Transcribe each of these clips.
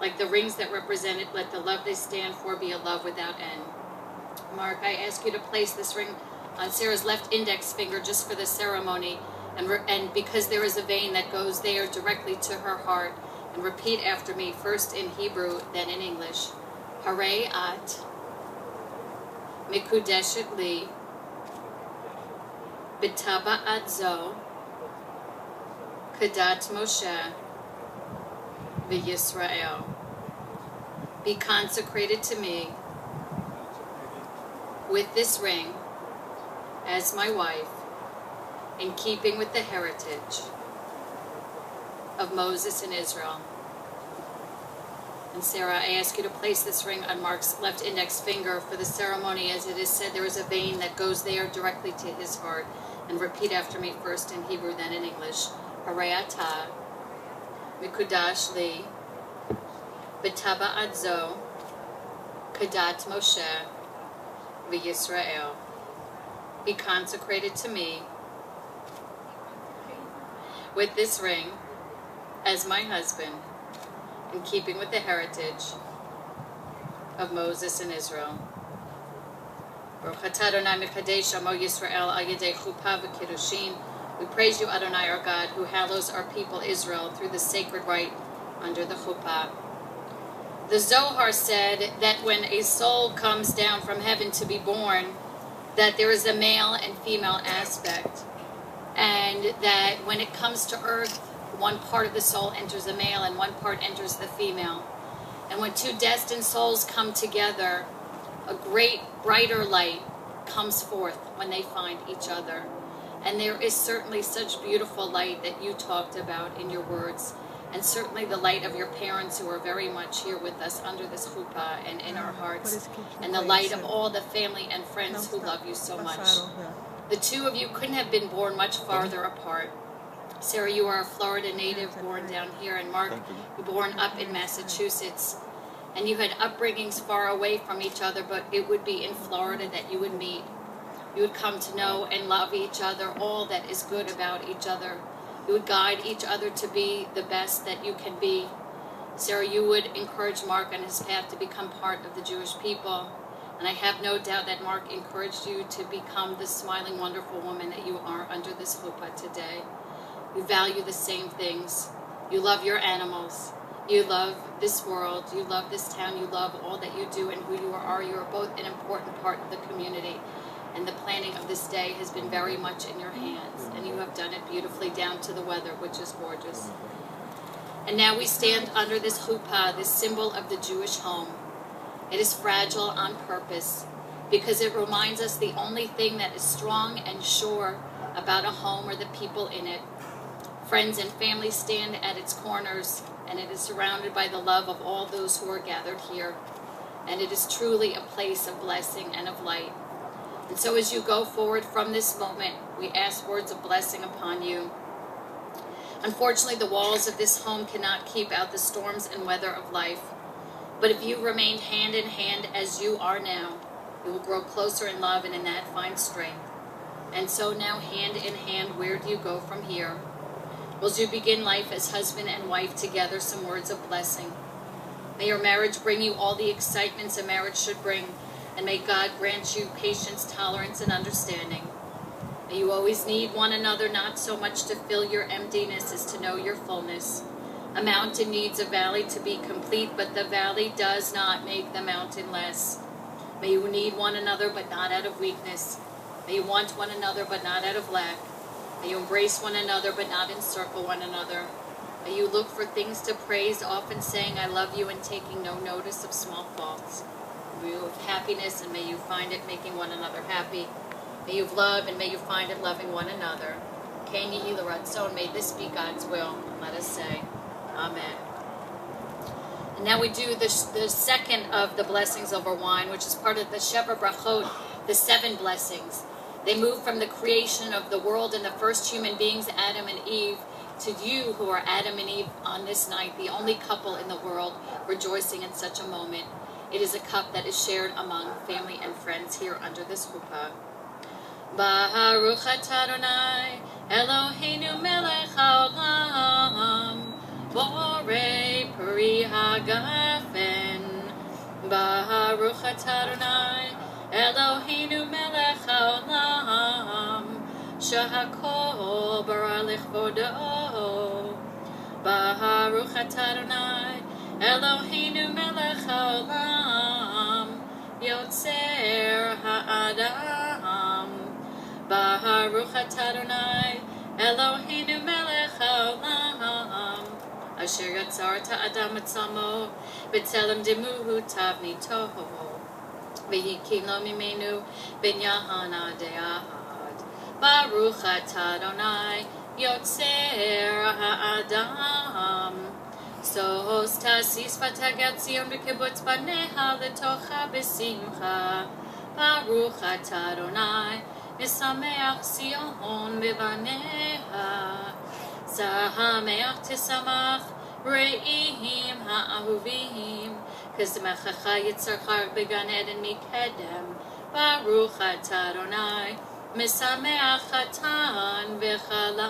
Like the rings that represent it, let the love they stand for be a love without end. Mark, I ask you to place this ring on Sarah's left index finger just for the ceremony, and because there is a vein that goes there directly to her heart. And repeat after me, first in Hebrew, then in English. Harei at mikudeshet li b'taba'at zo kadat Moshe v'Yisrael. Be consecrated to me with this ring as my wife, in keeping with the heritage of Moses and Israel. And Sarah, I ask you to place this ring on Mark's left index finger for the ceremony. As it is said, there is a vein that goes there directly to his heart. And repeat after me, first in Hebrew, then in English. Harei ata mikudash li b'taba'at zo kadat Moshe v'Yisrael. Be consecrated to me with this ring as my husband, in keeping with the heritage of Moses and Israel. Baruch atah Adonai mekadesh amo Yisrael al yedei chuppah v'kiddushin. We praise you, Adonai, our God, who hallows our people Israel through the sacred rite under the chuppah. The Zohar said that when a soul comes down from heaven to be born, that there is a male and female aspect, and that when it comes to earth, one part of the soul enters the male and one part enters the female. And when two destined souls come together, a great brighter light comes forth when they find each other. And there is certainly such beautiful light that you talked about in your words, and certainly the light of your parents who are very much here with us under this chuppah and in our hearts, and the light of all the family and friends who love you so much. The two of you couldn't have been born much farther apart. Sarah, you are a Florida native, born down here, and Mark, you were born up in Massachusetts. And you had upbringings far away from each other, but it would be in Florida that you would meet. You would come to know and love each other, all that is good about each other. You would guide each other to be the best that you can be. Sarah, you would encourage Mark on his path to become part of the Jewish people. And I have no doubt that Mark encouraged you to become the smiling, wonderful woman that you are under this chuppah today. You value the same things. You love your animals. You love this world. You love this town. You love all that you do and who you are. You are both an important part of the community. And the planning of this day has been very much in your hands. And you have done it beautifully down to the weather, which is gorgeous. And now we stand under this chuppah, this symbol of the Jewish home. It is fragile on purpose because it reminds us the only thing that is strong and sure about a home are the people in it. Friends and family stand at its corners, and it is surrounded by the love of all those who are gathered here. And it is truly a place of blessing and of light. And so as you go forward from this moment, we ask words of blessing upon you. Unfortunately, the walls of this home cannot keep out the storms and weather of life. But if you remained hand in hand as you are now, you will grow closer in love and in that find strength. And so now, hand in hand, where do you go from here? Will you begin life as husband and wife together? Some words of blessing. May your marriage bring you all the excitements a marriage should bring, and may God grant you patience, tolerance, and understanding. May you always need one another, not so much to fill your emptiness as to know your fullness. A mountain needs a valley to be complete, but the valley does not make the mountain less. May you need one another, but not out of weakness. May you want one another, but not out of lack. May you embrace one another, but not encircle one another. May you look for things to praise, often saying, I love you, and taking no notice of small faults. May you have happiness, and may you find it making one another happy. May you have love, and may you find it loving one another. Ken Yehi L'Ratzon, may this be God's will. Let us say, Amen. And now we do the second of the blessings over wine, which is part of the Sheva Brachot, the 7 blessings. They move from the creation of the world and the first human beings, Adam and Eve, to you who are Adam and Eve on this night, the only couple in the world rejoicing in such a moment. It is a cup that is shared among family and friends here under this chuppah. Baruch atah Adonai Eloheinu melech haolam Borei Peri Hagafen. Baruch atah Adonai Eloheinu melech haolam shehakol bara lichvodo. Baruch atah Adonai Eloheinu melech haolam yotzer ha'adam. Baruch atah Adonai Eloheinu melech haolam asher yatzar ha'adam atzamo b'tzelem demuhu tavnito v'hikim lo mimenu binyahan adehad. Baruch atah Adonai yotzer ha'adam. Sos tasis v'tagat Zion b'kibbutz baneha l'tocha b'simcha. Baruch atah Adonai misameach Zion b'baneha. Sahameach tisamach re'ihim ha'ahuvim k'zmechacha yitzarchar b'gan eden mikedem. Baruch atah Adonai misameach chatan v'chala.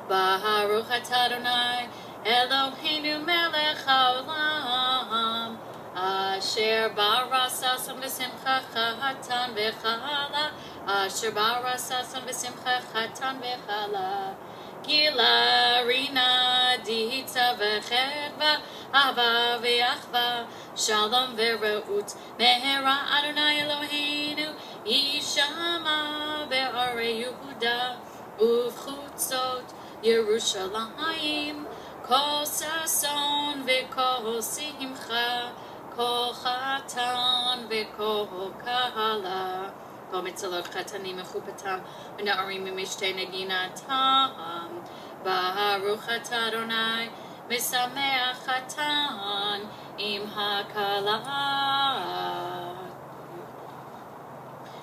Baruch atah Adonai Eloheinu melech haolam asher bara sason v'simcha chatan v'chala. Asher bara sason v'simcha chatan v'chala. Gila rina dihitza v'chedva ava v'achva shalom v'reut mehera Adonai Eloheinu yishama be'arei Yehuda uv'chutzot Yerushalayim kol sason v'kol simcha kol chatan v'kol kahala. Komitzalot chatanim mechupatam v'na'arim mishtei neginatam. Baruch atah Adonai misameach chatan im hakala.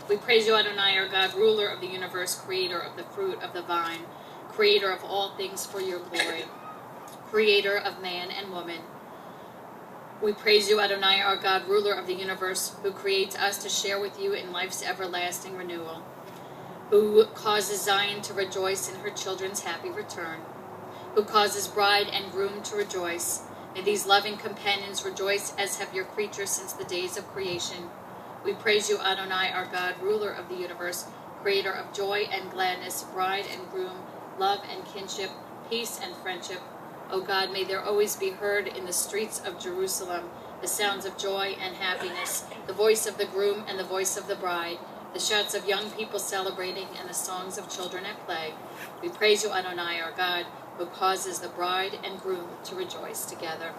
We praise you, Adonai, our God, ruler of the universe, creator of the fruit of the vine, creator of all things for your glory, creator of man and woman. We praise you, Adonai, our God, ruler of the universe, who creates us to share with you in life's everlasting renewal, who causes Zion to rejoice in her children's happy return, who causes bride and groom to rejoice. May these loving companions rejoice as have your creatures since the days of creation. We praise you, Adonai, our God, ruler of the universe, creator of joy and gladness, bride and groom, love and kinship, peace and friendship. O God, may there always be heard in the streets of Jerusalem the sounds of joy and happiness, the voice of the groom and the voice of the bride, the shouts of young people celebrating and the songs of children at play. We praise you, Adonai, our God, who causes the bride and groom to rejoice together.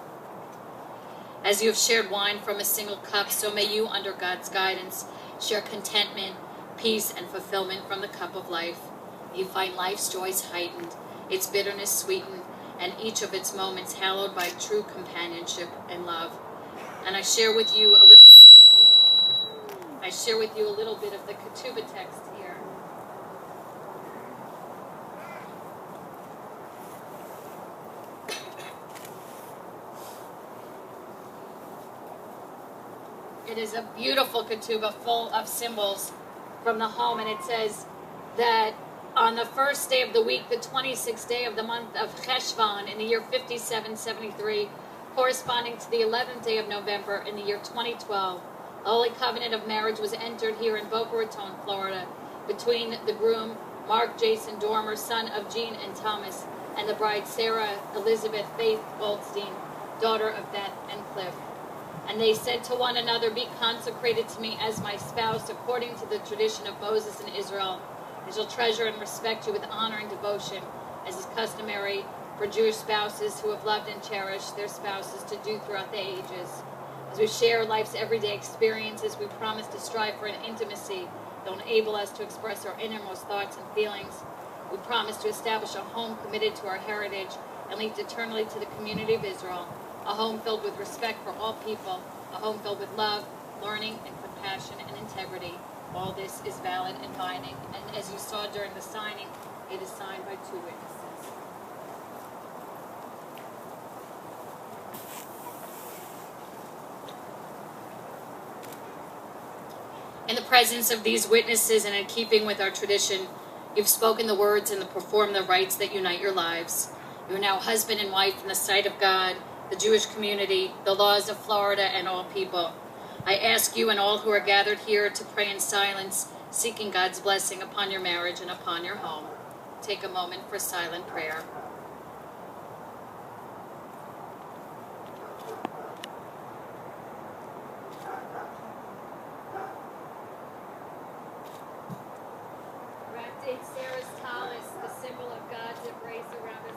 As you have shared wine from a single cup, so may you, under God's guidance, share contentment, peace, and fulfillment from the cup of life. May you find life's joys heightened, its bitterness sweetened, and each of its moments hallowed by true companionship and love. And I share with you a little bit of the ketubah text here. It is a beautiful ketubah full of symbols from the home, and it says that on the first day of the week, the 26th day of the month of Cheshvan in the year 5773, corresponding to the 11th day of November in the year 2012, the Holy Covenant of Marriage was entered here in Boca Raton, Florida, between the groom, Mark Jason Dormer, son of Jean and Thomas, and the bride, Sarah Elizabeth Faith Goldstein, daughter of Beth and Cliff. And they said to one another, "Be consecrated to me as my spouse, according to the tradition of Moses and Israel. I shall treasure and respect you with honor and devotion, as is customary for Jewish spouses who have loved and cherished their spouses to do throughout the ages. As we share life's everyday experiences, we promise to strive for an intimacy that will enable us to express our innermost thoughts and feelings. We promise to establish a home committed to our heritage and linked eternally to the community of Israel, a home filled with respect for all people, a home filled with love, learning, and compassion and integrity. All this is valid and binding, and as you saw during the signing, it is signed by 2 witnesses." In the presence of these witnesses and in keeping with our tradition, you've spoken the words and performed the rites that unite your lives. You're now husband and wife in the sight of God, the Jewish community, the laws of Florida, and all people. I ask you and all who are gathered here to pray in silence, seeking God's blessing upon your marriage and upon your home. Take a moment for silent prayer. Wrapped in Sarah's tallis, the symbol of God's embrace around us.